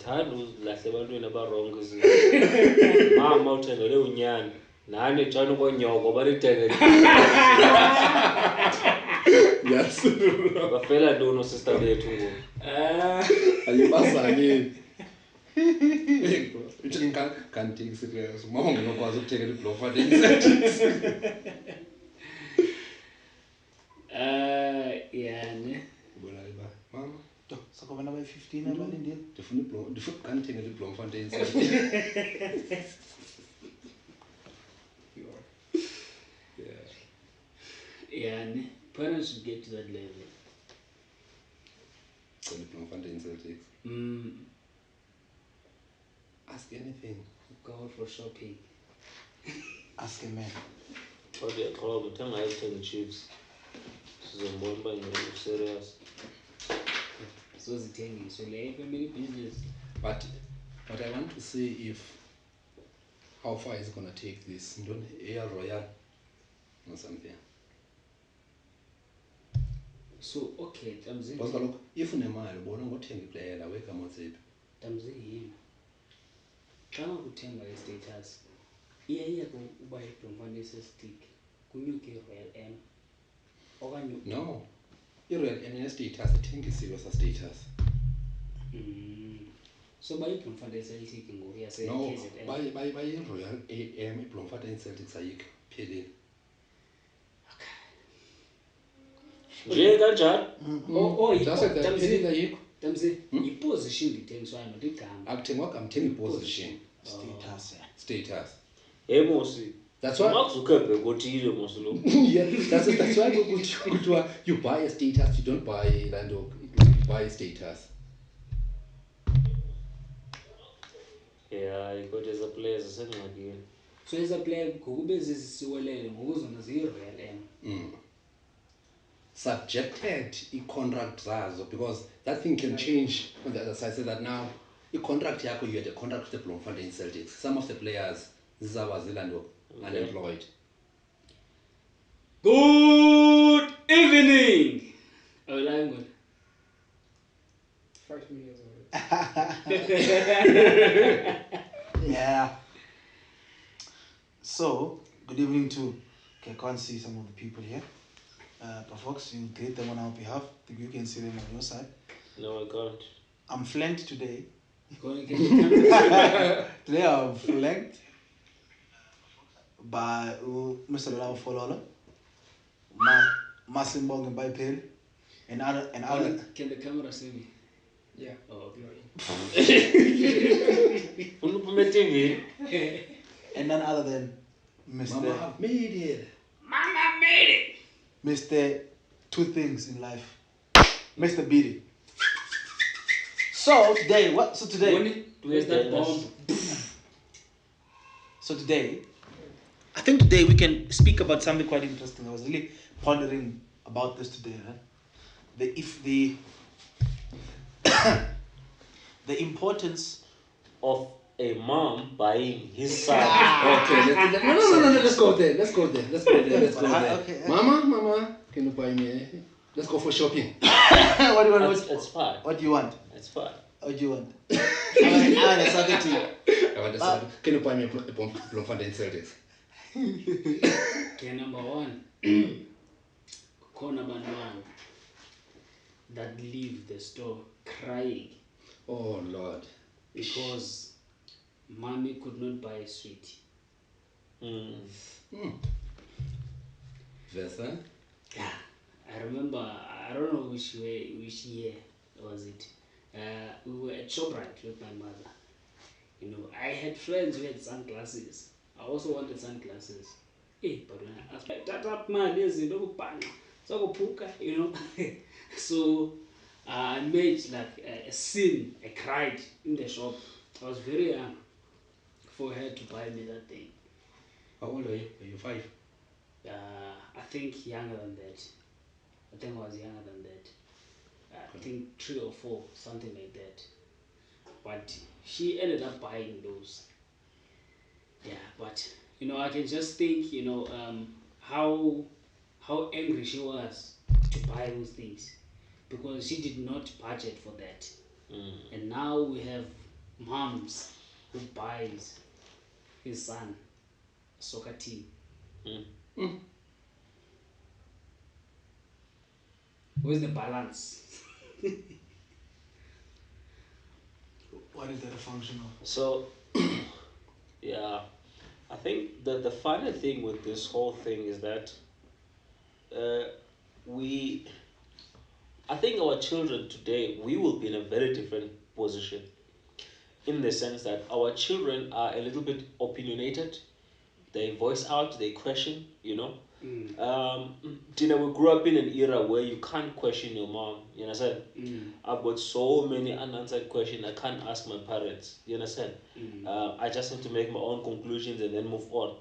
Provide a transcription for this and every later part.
Uyathanda ulahle ebantwini abarongo izinto. Mama uthengele unyana. Nani tshana ukonyoko balithengele. Yes. Bafela ntoni sister bethu ngoku? Ayibazanye. Uthi kanti serious. Mama nginokwazi ukuthengela iBloemfontein Celtics. Yeah, ne. Ubona mama. Sakho bana ba 15 abalindile. Ndifuna kanithengela iBloemfontein Celtics. Yeah, ne. Parents should get to that level. Call iBloemfontein Celtics. Ask anything. Go out for shopping. Ask a man. Kodwa uyaqoba uthenga ayithenga Chiefs. Sizombona uba ngeke serious. So zithengiswe le family business. But I want to see if how far is it gonna take this? Don't Air Royal or something. So okay, Tamzi. Because kaloku if unemali ubona ngothenga iplayer aweka motsephi. Tamzi yini. Xa ukuthenga i-status, iya kuba iBloemfontein stick kunyuke Royal M. Okanye No. I-Royal M status ithengisiwe sa status. So by iBloemfontein Celtic ngoku yase No, KZN. by Royal AM iBloemfontein Celtics ayikho phelile. Nje kanjani? Phelile ayikho. Tamzi, i-position ithengiswayo not igama. Akuthengwa kamthenga i-position. Status. Hey Mosi. That's why Mark Zuckerberg utile Mosi lo. yeah, that's why you buy a status, you don't buy Lando, you buy a status. Yeah, ikodwa eza players asengxakini. So as a player kube zisiwelele ngokuzona ziyi-Royal M. Subjected i-contract zazo because that thing can change on the other side. So that now i-contract yakho, you had a contract with the Bloemfontein Celtics. Some of the players zizawa zilando unemployed. Good evening. Oh, I'm good. 5 million. Yeah. So, good evening to. Okay, I can't see some of the people here. But folks, you greet them on our behalf. I think you can see them on your side. No, I can't. I'm flanked today. Today Today I'm flanked by Mr. Lawa Fololo, Masimbong and Baipel, and other. Can the camera see me? Yeah. Oh, okay. Unuphume TV. And none other than Mama, Mr. I've made it. Mama made it. Mr. Two things in life. Mr. Beatty. So today, Where's that bomb? So today, I think today we can speak about something quite interesting. I was really pondering about this today. The importance Of a mom buying his son. Okay, let's go there. Okay. Mama, can you buy me? Let's go for shopping. What do you want? It's fine. What do you want? It's fine. What do you want? I want something to. Can you buy me a Bloemfontein Celtics? Okay, number one. Kona Banwan that leave the store crying Oh Lord. because mommy could not buy a sweet. Versa? Yeah, I remember. I don't know which year was it. We were at ShopRite with my mother. You know, I had friends who had sunglasses. I also wanted sunglasses. But when I asked, that up man is in the bang, so puka, you know. So I made like a scene. I cried in the shop. I was very young for her to buy me that thing. How old are you? Are you 5? I think younger than that. I think I was younger than that. I think 3 or 4, something like that. But she ended up buying those. Yeah, but you know, I can just think, you know, how angry she was to buy those things because she did not budget for that. And now we have moms who buys his son a soccer team. Where's the balance? What is that a function of? So, yeah, I think the funny thing with this whole thing is that I think our children today, we will be in a very different position, in the sense that our children are a little bit opinionated. They voice out, they question, you know. Tina, we grew up in an era where you can't question your mom, you understand? I've got so many unanswered questions I can't ask my parents, you understand? I just have to make my own conclusions and then move on.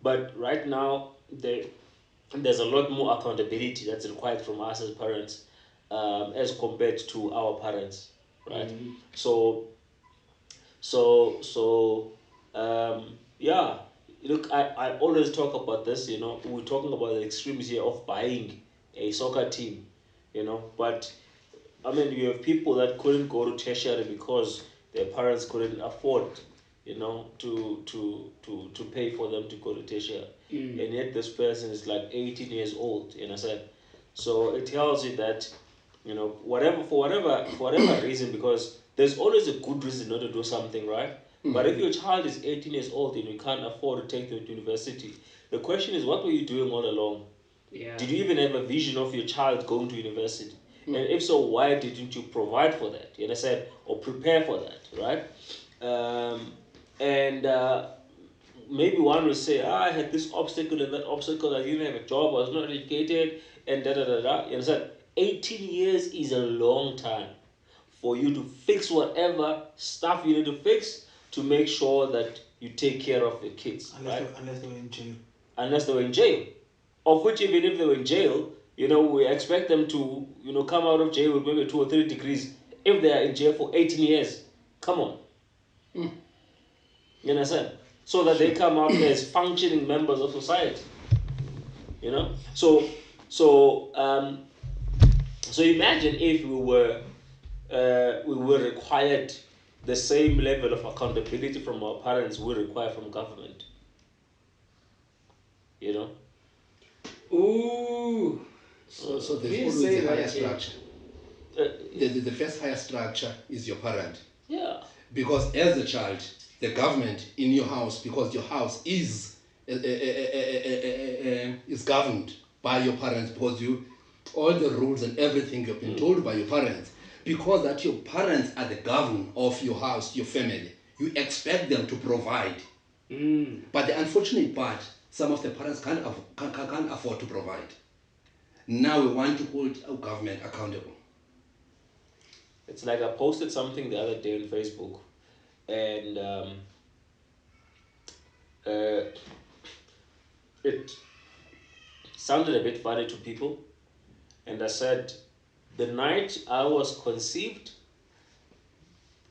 But right now, there's a lot more accountability that's required from us as parents, as compared to our parents, right? Yeah, look, I always talk about this, you know. We're talking about the extremes here of buying a soccer team, you know. But I mean, you have people that couldn't go to tertiary because their parents couldn't afford, you know, to pay for them to go to tertiary. And yet this person is like 18 years old, you know. So it tells you that, you know, for whatever reason, because there's always a good reason not to do something, right? But if your child is 18 years old and you can't afford to take them to university, the question is, what were you doing all along? Yeah. Did you even have a vision of your child going to university? And if so, why didn't you provide for that? You understand? Or prepare for that, right? Maybe one will say, I had this obstacle and that obstacle, I didn't have a job, I was not educated, and da da da da. You understand? 18 years is a long time for you to fix whatever stuff you need to fix to make sure that you take care of your kids. Unless, right? unless they were in jail. Unless they were in jail. Of which, even if they were in jail, you know, we expect them to, you know, come out of jail with maybe 2 or 3 degrees if they are in jail for 18 years. Come on. You understand? So that they come out as functioning members of society. You know? So imagine if we were required the same level of accountability from our parents we require from government. You know? Ooh. So there's Please always say a higher that, structure. The first higher structure is your parent. Yeah. Because as a child, the government in your house, because your house is governed by your parents, because all the rules and everything you've been told by your parents, because that your parents are the governor of your house, your family, you expect them to provide. But the unfortunate part, some of the parents can't afford to provide. Now we want to hold our government accountable. It's like I posted something the other day on Facebook, and it sounded a bit funny to people. And I said, the night I was conceived,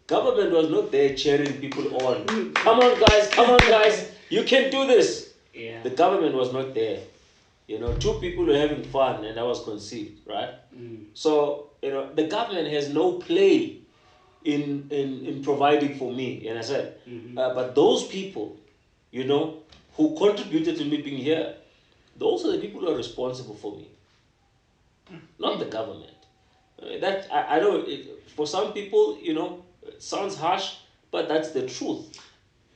government was not there cheering people on. Come on guys, you can do this. Yeah. The government was not there. You know, 2 people were having fun and I was conceived, right? So, you know, the government has no play in providing for me, and I said, but those people, you know, who contributed to me being here, those are the people who are responsible for me, not the government. That I know for some people, you know, it sounds harsh, but that's the truth.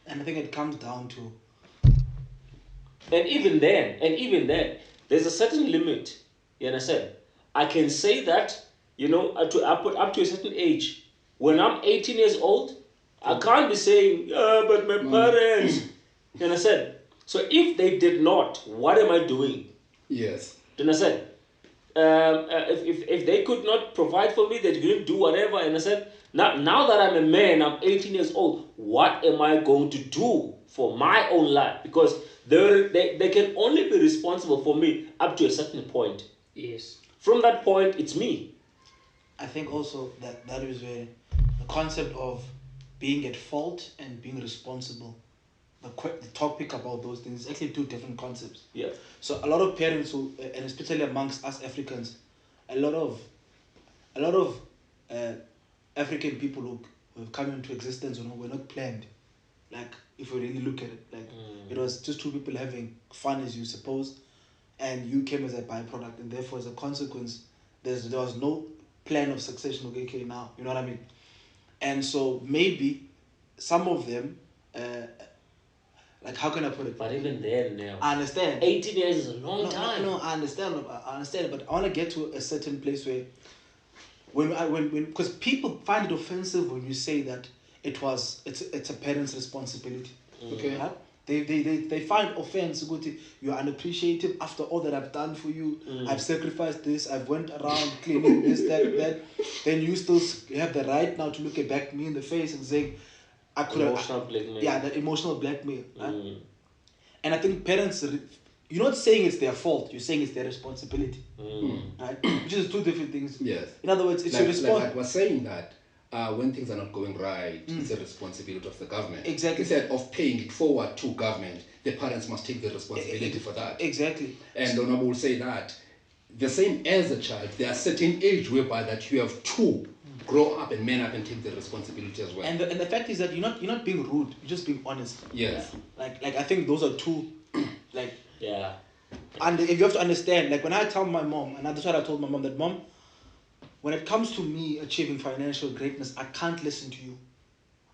And I think it comes down to, And even then, there's a certain limit. You understand? I can say that, you know, up to a certain age. When I'm 18 years old, I can't be saying, but my parents. You understand? So if they did not, what am I doing? Yes. Do you understand? If they could not provide for me, they couldn't do whatever. And I said, now that I'm a man, I'm 18 years old, what am I going to do for my own life? Because they can only be responsible for me up to a certain point. Yes. From that point, it's me. I think also that is where the concept of being at fault and being responsible, the topic about those things is actually 2 different concepts. Yeah. So a lot of parents who, and especially amongst us Africans, a lot of African people who we've come into existence, we're not planned. Like, if we really look at it, like, it was just two people having fun, as you suppose, and you came as a byproduct, and therefore, as a consequence, there was no plan of succession. Okay, now, you know what I mean? And so maybe some of them, like, how can I put it? But even then, now, I understand. 18 years is a long No, time. no, I understand, but I want to get to a certain place where, because people find it offensive when you say that it's a parent's responsibility. Okay. Right? They find offense. You're unappreciative after all that I've done for you. I've sacrificed this. I've went around cleaning this, that. Then you still have the right now to look back me in the face and say, I could have. Emotional blackmail. Yeah, that emotional blackmail. Right? And I think parents, you're not saying it's their fault. You're saying it's their responsibility. Right? Which is two different things. Yes. In other words, it's your Like responsibility. I was saying that when things are not going right, it's a responsibility of the government. Exactly. Instead of paying it forward to government, the parents must take the responsibility for that. Exactly. And Honorable will say that the same as a child, there are certain age whereby that you have to grow up and man up and take the responsibility as well. And the fact is that you're not being rude. You're just being honest. Yes. Like I think those are two, like. Yeah. And if you have to understand, like when I tell my mom, and that's what I told my mom, that mom, when it comes to me achieving financial greatness, I can't listen to you.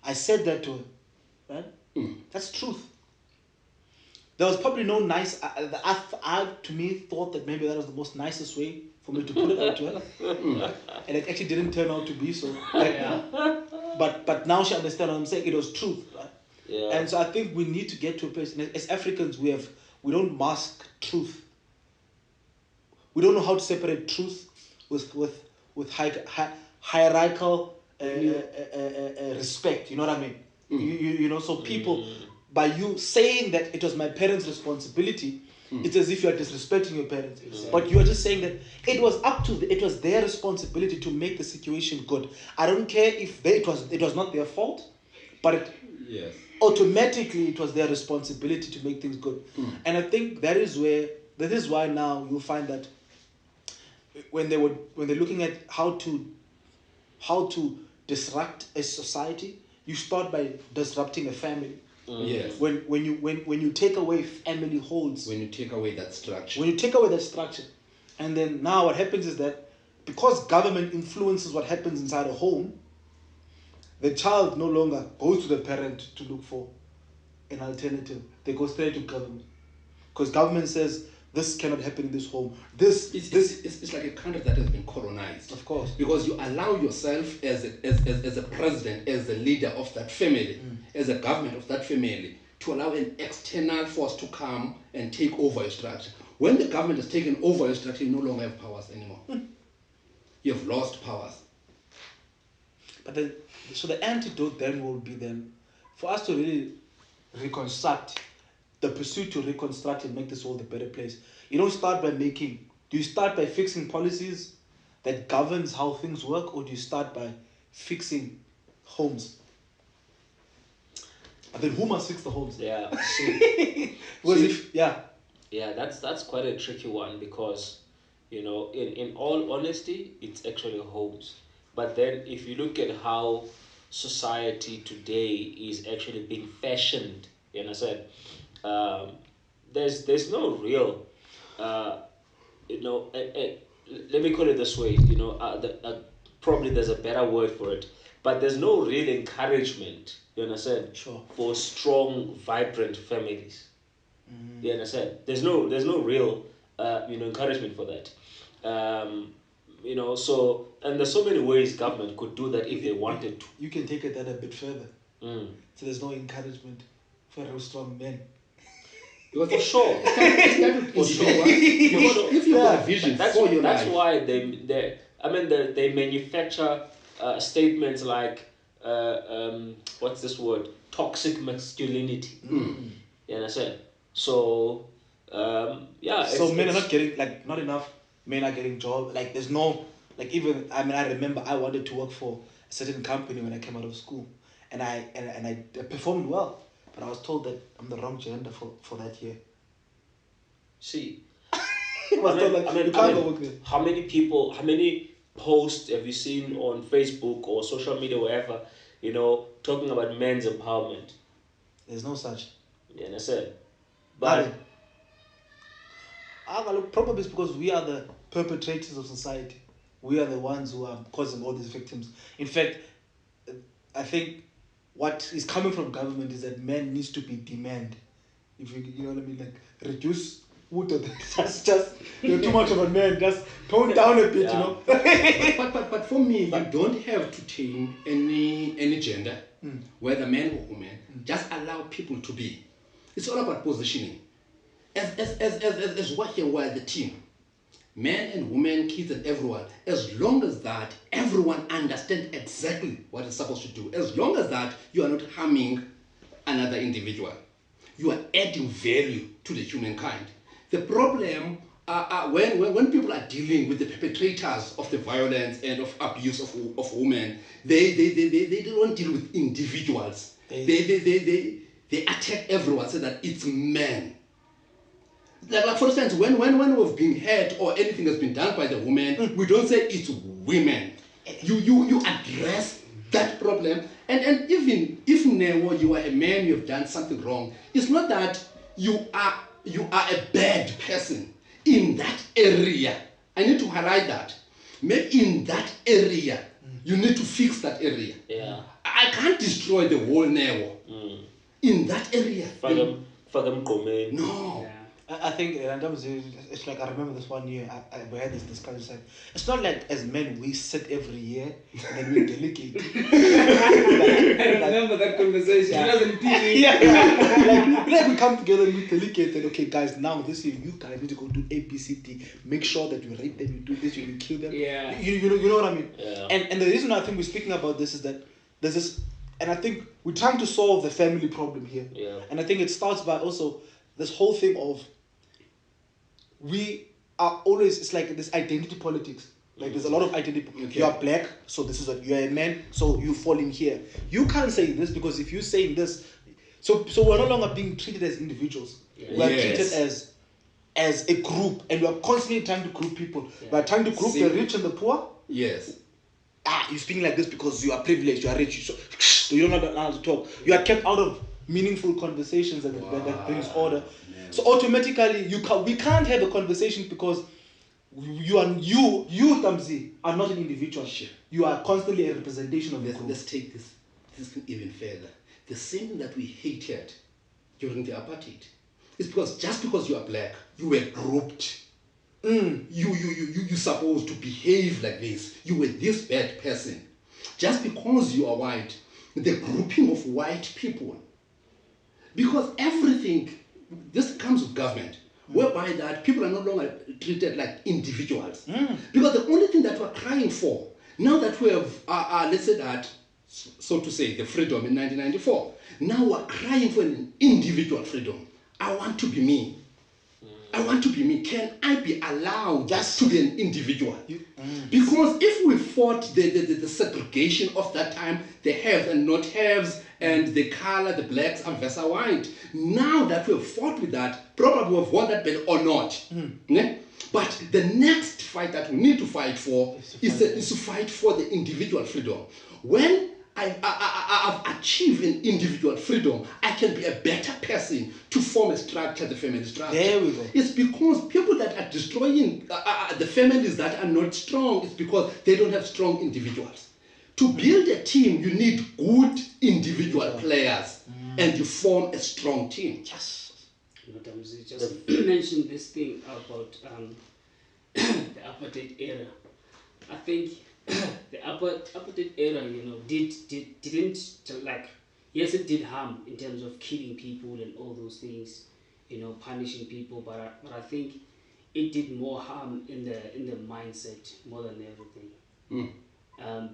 I said that to her, right? That's truth. There was probably no nice. I to me thought that maybe that was the most nicest way for me to put it out to her, and it actually didn't turn out to be so. But now she understands what I'm saying. It was truth, right? Yeah. And so I think we need to get to a place. And as Africans, we don't mask truth. We don't know how to separate truth with hierarchical respect. You know what I mean? You know. So people, by you saying that it was my parents' responsibility, it's as if you are disrespecting your parents. But you are just saying that it was their responsibility to make the situation good. I don't care if it was not their fault, but Yes. automatically it was their responsibility to make things good. And I think that is why now you'll find that when they're looking at how to disrupt a society, you start by disrupting a family. Yes. When you take away family holds, When you take away that structure. and then now what happens is that because government influences what happens inside a home, the child no longer goes to the parent to look for an alternative. They go straight to government. Because government says, this cannot happen in this home. It's like a country that has been colonized. Of course. Because you allow yourself as a president, as the leader of that family, as a government of that family, to allow an external force to come and take over your structure. When the government has taken over your structure, you no longer have powers anymore. You have lost powers. But then, so the antidote then will be then, for us to really reconstruct, the pursuit to reconstruct and make this world a better place. You don't start by do you start by fixing policies that governs how things work, or do you start by fixing homes? And then who must fix the homes? Yeah. Yeah, that's quite a tricky one because, in all honesty, it's actually homes. But then if you look at how society today is actually being fashioned, you understand? There's no real, let me call it this way, probably there's a better word for it, but there's no real encouragement, you understand? Sure. For strong, vibrant families. You understand? There's no real, encouragement for that. So, and there's so many ways government could do that if they wanted to. You can take it that a bit further. So there's no encouragement for real strong men. Because For sure. For sure. Because if you have a vision for your life. That's why they manufacture statements like what's this word? Toxic masculinity. You understand? So So men are not getting, like, not enough men are getting jobs. Like, there's no, like, even, I remember I wanted to work for a certain company when I came out of school, and I performed well, but I was told that I'm the wrong gender for that year. See, You can't go work there. how many posts have you seen on Facebook or social media, wherever, talking about men's empowerment. There's no such. You understand? But Nothing. Look, probably it's because we are the perpetrators of society. We are the ones who are causing all these victims. In fact, I think what is coming from government is that men needs to be demand. If you know what I mean, like reduce water. just you're too much of a man. Just tone down a bit, Yeah. you know. But for me, you don't have to change any gender, whether man or woman. Just allow people to be. It's all about positioning. As what here were the team, men and women, kids and everyone, as long as that everyone understands exactly what it's supposed to do, as long as that you are not harming another individual, you are adding value to the humankind. The problem when people are dealing with the perpetrators of the violence and of abuse of women, they don't deal with individuals. They attack everyone, say that it's men. Like for instance, when we've been hurt or anything has been done by the woman, we don't say it's women. You address that problem, and even if now you are a man, you have done something wrong. It's not that you are a bad person in that area. I need to highlight that. Maybe in that area, you need to fix that area. Yeah. I can't destroy the whole Newo. In that area. Fagam Komen. No. Yeah. I think it's like I remember this one year we had this discussion. It's like, it's not like as men we sit every year and then we delegate. I remember that conversation. It was on TV. Like we come together and we delegate and okay guys, now this year you guys need to go do A, B, C, D. Make sure that you rape them, you do this, you kill them. Yeah. You know what I mean? Yeah. And the reason I think we're speaking about this is that there's this, and I think we're trying to solve the family problem here. Yeah. And I think it starts by also this whole thing of we are always, it's like this identity politics. Like there's a lot of identity. Okay. You are black, so this is what you are a man, so you fall in here. You can't say this because if you're saying this, so we're no longer being treated as individuals. Yeah. We're Yes. treated as a group, and we're constantly trying to group people. Yeah. We're trying to group the rich and the poor. Yes. You're speaking like this because you are privileged, you are rich, so you don't know how to talk. You are kept out of meaningful conversations that brings order. Man. So automatically we can't have a conversation because you Tamzi are not an individual. Sure. You are constantly a representation of the group. Let's take this thing even further. The same thing that we hated during the apartheid is because just because you are black, you were grouped. You supposed to behave like this. You were this bad person. Just because you are white, the grouping of white people. Because everything, this comes with government, whereby that people are no longer treated like individuals. Because the only thing that we're crying for, now that we have, let's say that, so to say, the freedom in 1994, now we're crying for an individual freedom. I want to be me. I want to be me. Can I be allowed just to be an individual? Because if we fought the segregation of that time, the haves and not haves, and the color, the blacks and versus white, now that we've fought with that, probably we've won that battle or not. Ne? But the next fight that we need to fight for is to fight for the individual freedom. When I've achieved an individual freedom, I can be a better person to form a structure, the family structure. There we go. It's because people that are destroying the families that are not strong, it's because they don't have strong individuals. To build a team, you need good individual players, and you form a strong team. Yes. Madam Z just mentioned this thing about the apartheid era. I think the apartheid era, didn't like, yes, it did harm in terms of killing people and all those things, punishing people, but I think it did more harm in the mindset more than everything.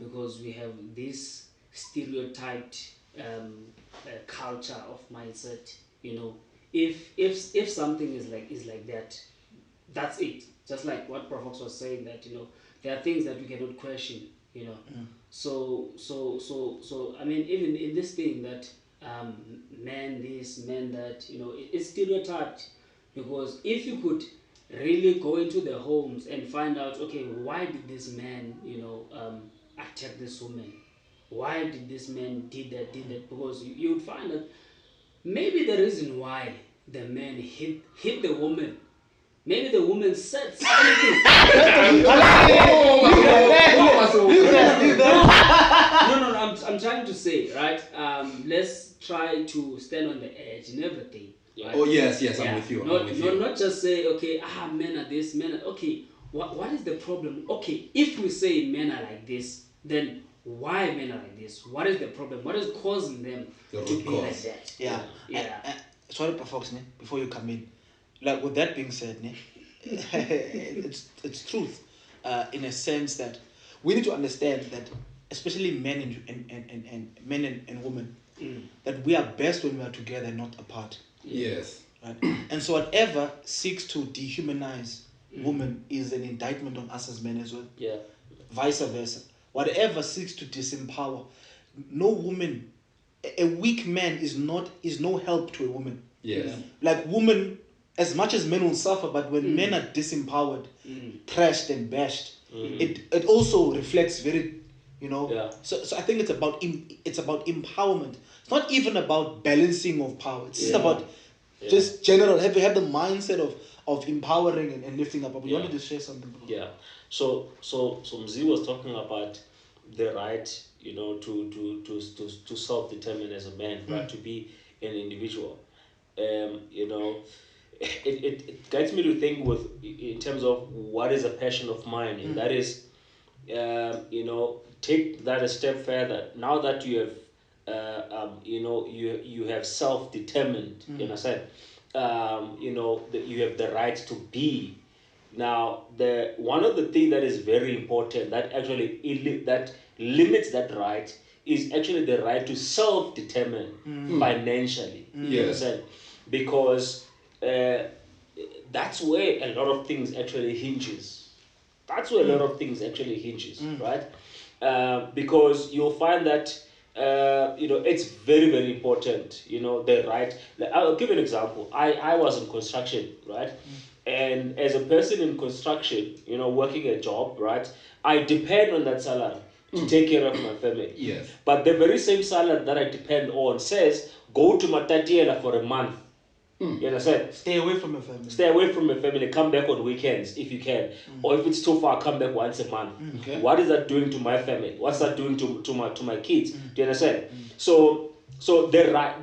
Because we have this stereotyped culture of mindset. If something is like that, that's it. Just like what Prof. Fox was saying, that there are things that we cannot question. So I mean, even in this thing that men this, men that, it's stereotyped, because if you could really go into the homes and find out, okay, why did this man attack this woman, why did this man did that, because you would find that maybe the reason why the man hit the woman, maybe the woman said something. No, I'm trying to say, right? Let's try to stand on the edge and everything. Right? Oh yes, I'm Yeah. with you. Not just say, okay, men are this, men are, okay, what is the problem? Okay, if we say men are like this, then why men are like this? What is the problem? What is causing them The to root be like cause. that? Yeah. Yeah. Sorry, Fox, before you come in. Like with that being said, it's truth. In a sense that we need to understand that, especially men and women, that we are best when we are together, not apart. Yes. Right? And so whatever seeks to dehumanize women is an indictment on us as men as well. Yeah. Vice versa. Whatever seeks to disempower, no woman, a weak man is no help to a woman. Yes. Like women, as much as men will suffer, but when men are disempowered, thrashed and bashed, it also reflects very, Yeah. So I think it's about empowerment. It's not even about balancing of power. It's just Yeah. about just general have the mindset of empowering and lifting up. But you Yeah. wanted to share something, bro. Yeah. So Mzi was talking about the right, to self-determine as a man, right, to be an individual. It gets me to think in terms of what is a passion of mine, and that is, take that a step further. Now that you have, you have self-determined, you understand, that you have the right to be. Now, the one of the things that is very important that actually that limits that right is actually the right to self-determine financially. You Yes. understand? Because that's where a lot of things actually hinges. That's where a lot of things actually hinges, right? Because you'll find that it's very, very important. The right. I'll give an example. I was in construction, right? And as a person in construction, working a job, right, I depend on that salary to take care of my family. Yes. But the very same salary that I depend on says, go to Matatiela for a month. You understand? Stay away from your family. Stay away from your family. Come back on weekends if you can. Or if it's too far, come back once a month. Okay. What is that doing to my family? What's that doing to my kids? Do you understand? So the right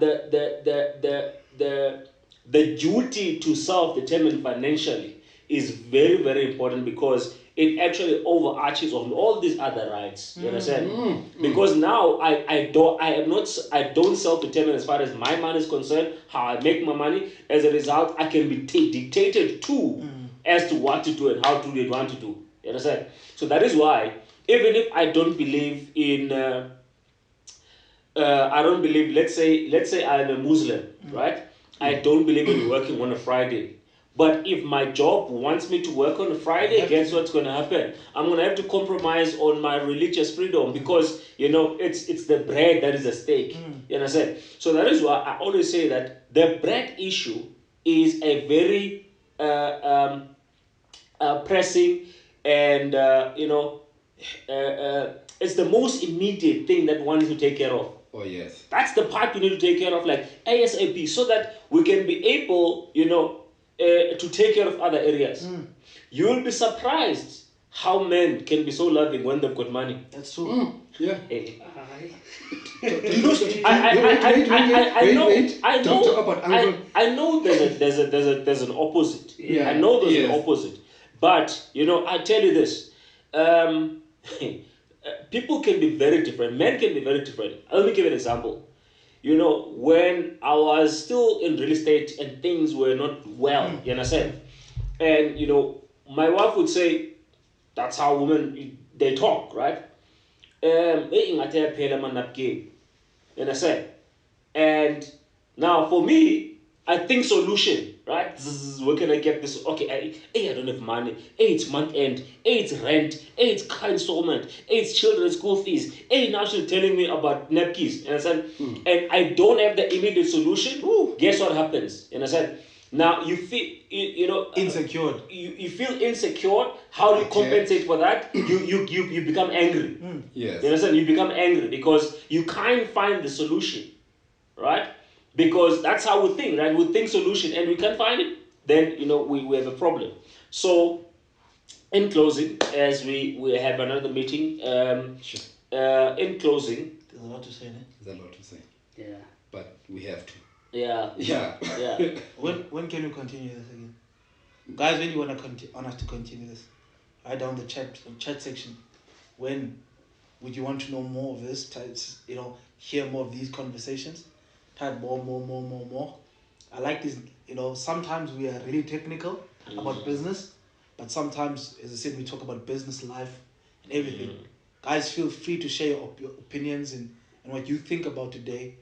the duty to self-determine financially is very, very important, because it actually overarches on all these other rights. You understand? Because now I don't self-determine as far as my money is concerned, how I make my money. As a result, I can be dictated to as to what to do and how to want to do. You understand? So that is why, even if I don't believe in let's say I'm a Muslim, right? I don't believe in working on a Friday. But if my job wants me to work on a Friday, guess what's going to happen? I'm going to have to compromise on my religious freedom, because, it's the bread that is at stake. You understand? So that is why I always say that the bread issue is a very pressing and, it's the most immediate thing that one needs to take care of. Oh yes. That's the part we need to take care of, like ASAP, so that we can be able, to take care of other areas. You will be surprised how men can be so loving when they've got money. That's true. Yeah. Talk about uncle. I know there's an opposite. Yeah. I know there's an Yes. opposite. But I tell you this. People can be very different. Men can be very different. Let me give you an example. When I was still in real estate and things were not well, you understand? And, my wife would say, that's how women, they talk, right? You understand? And now for me, I think solution, right? Where can I get this? Okay, I don't have money. It's month end. It's rent. It's car installment. It's children's school fees. Now she's telling me about napkins. You understand? And I don't have the immediate solution. Guess what happens? You understand? Now you feel you know Insecure. you feel insecure. How do you Okay. compensate for that? You become angry. Yes. You understand? You become angry because you can't find the solution, right? Because that's how we think, right? We think solution and we can't find it, then we have a problem. So, in closing, as we have another meeting, Sure. in closing, There's a lot to say, ne? There's a lot to say, Yeah. but we have to. yeah, Yeah. yeah. When can we continue this again? Guys, when you want us to continue this, write down the chat section. When would you want to know more of this? Hear more of these conversations. Type more. I like this. Sometimes we are really technical about business, but sometimes, as I said, we talk about business, life, and everything. Guys, feel free to share your opinions and what you think about today.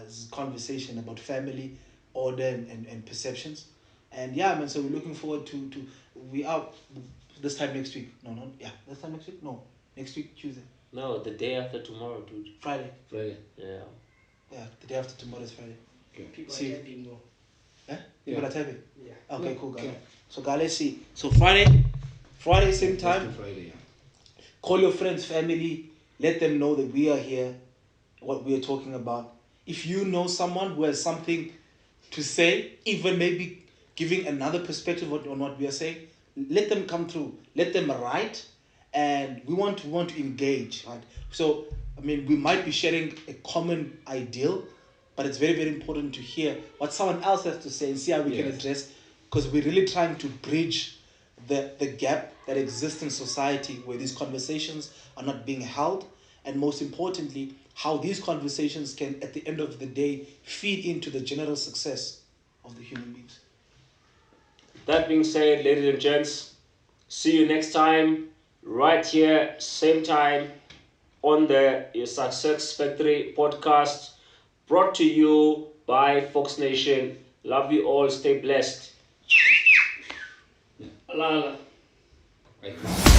This conversation about family, order, and perceptions. And yeah, man, so we're looking forward to we are this time next week. This time next week? No. Next week, Tuesday. No, the day after tomorrow, dude. Friday. Friday. Yeah. Yeah, the day after tomorrow is Friday. People See. are typing more. Eh? Yeah. People are typing? Yeah. Okay, Yeah, cool, guys. okay. So, guys, let's see. So, Friday, same Thursday, time. Friday, yeah. Call your friends, family. Let them know that we are here, what we are talking about. If you know someone who has something to say, even maybe giving another perspective on what we are saying, let them come through. Let them write, and we want to engage. Right? So, we might be sharing a common ideal, but it's very, very important to hear what someone else has to say and see how we can Yes. address, because we're really trying to bridge the gap that exists in society where these conversations are not being held, and most importantly, how these conversations can, at the end of the day, feed into the general success of the human beings. That being said, ladies and gents, see you next time, right here, same time, on the Success Factory podcast, brought to you by Fox Nation. Love you all. Stay blessed. Allah. I think.